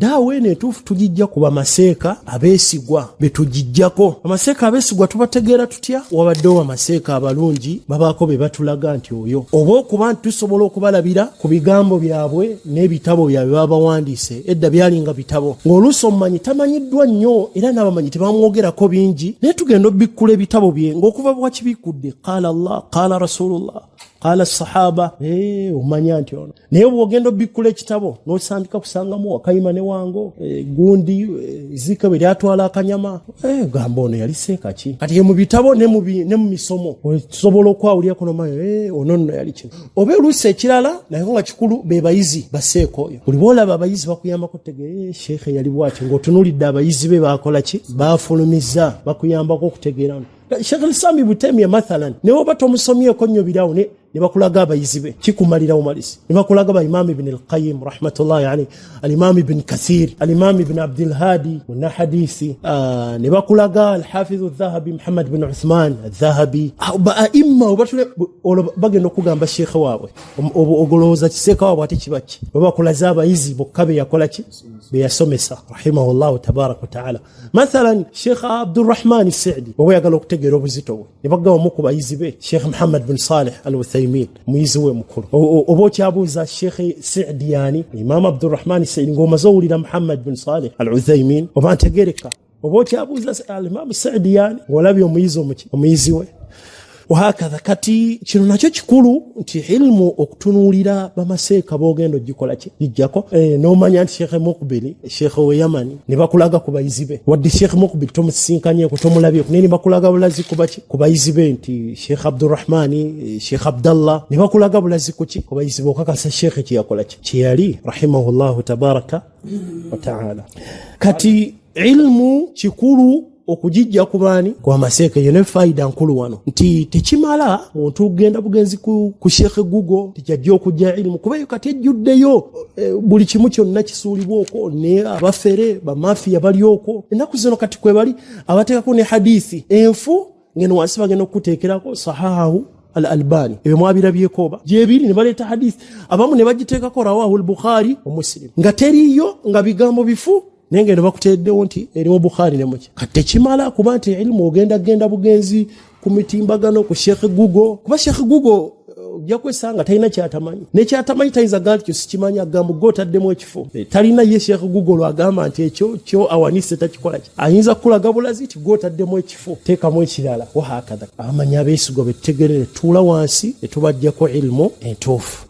daawe netuufu tugijja kuba maseeka abeesigwa betugijjako. Amaseeka abeesigwa tubategeera tutya? Wabaddewo amaseeka abalungi babaako be batulaga nti oyo oba okuba nti tusobola okubalabira ku bigambo byabwe n'ebitabo byabwe babawandiise. Edda byalinga bitabo ng'oluusi omumanyi tamanyiddwa nnyo era n'abamanyi tebamwogerako bingi, naye tugenda obikkula ebitabo bye ng'okuva bwakibikudde qala Allah qala Rasulullah qala sahaba umanya nti ono. Naye bw'ogenda obikkula ekitabo n'osandika kusangamu Wakayima ne Wango gundi zika bwe lyatwala akanyama gamba ono yali seeka ki? Kati mu bitabo ne mu misomo osobola okwawulira kuno mayo ono nno yali kino. Oba oluusi ekirala naye nga kikulu be bayizi baseeka oyo. Buli bw'olaba abayizi bakuyambako okutegeera sheekhe yali bw'ati ng'otunuulidde abayizi be bakola ki? Bafulumiza bakuyambako okutegeera. Sheikh al-Islam Ibn Taymiyyah mathalan ne oba tomusomyeko nnyo birawo ne bakulaga abayizi be kikumalira umalisi. Ne bakulaga ba Imam Ibn al-Qayyim rahmatullahi alayhi, al-Imam Ibn Kathir, al-Imam Ibn Abdul Hadi na hadithi, ne bakulaga al-Hafiz al-Dhahabi Muhammad bin Uthman al-Dhahabi. Imma obatule bagenda okugamba sheikh waabwe ogolooza kiseeka waabwe ate kibaki babakulaza abayizi bokka be yakola ki be yasomesa rahimahullahu tabaraka wa taala. Mathalan Sheikh Abdurrahman al-Sa'di oba yagala okutegeera obuzito bwe ne bagamba mu ku bayizi be Sheikh Muhammad bin Salih al-Uthaymin muyizi we mukulu. Oba okyabuuza Sheikh Sa'diyani Imam Abdurrahman al-Sa'di ng'omaze owulira Muhammad bin Salih al-Uthaymin oba ntegereka. Oba okyabuuza al-Imam Sa'diyani ng'olabye omuyizi we. Wahakadha kati kino nakyo kikulu nti ilmu okutunuulira bamaseeka boogenda ogikola ki jijjako n'omanya nti Sheikh Muqbil Sheikh we Yamani ne bakulaga ku bayizi be wadde Sheikh Muqbil tomusinkanyeko tomulabyeko naye ne bakulaga bulazi ku bayizi be nti Sheikh Abdurrahmani Sheikh Abdallah ne bakulaga bulazi ku ki ku bayizi be okakasa Sheikh kiyakola ki kiyali rahimahullahu tabaraka wa taala. Kati ilmu kikulu okujijja kubani kwa maseeka yene faida nkulu wano nti tekimala omuntu genda bugenzi ku Sheikh Google tijajja okujja ilmu kubayo kati ejjuddeyo buli kimu kyonna kisuulibwa okwo ne abafere bamafia bali okwo ennaku zino kati kwe bali abateekako ne hadithi enfu ngeno wansi bagenda okuteekerako sahahu al-Albani ebyo mwabirabyeko oba gyebiri ne baleeta hadithi abamu ne bagiteekako rawahu al-Bukhari wa Muslim nga teriyo nga bigambo bifu nenge ne bakuteddewo nti erimu Bukhari ne muki kati kimala kuba nti ilmu ogenda bugenzi ku mitimbagano ku Sheikh Google kuba Sheikh Google yakwesanga talina kyatamanyi ne kyatamanyi tayinza gati kyo sikimanya agamba gotaddemu ekifo talina ye Sheikh Google agamba nti ekyo kyo awanise takikola ki ayinza kulaga bulazi ti gotaddemu ekifo teekamu ekirala wahakadha amanya abeesigwa betegerere tuula wansi etubajjako ilmu entuufu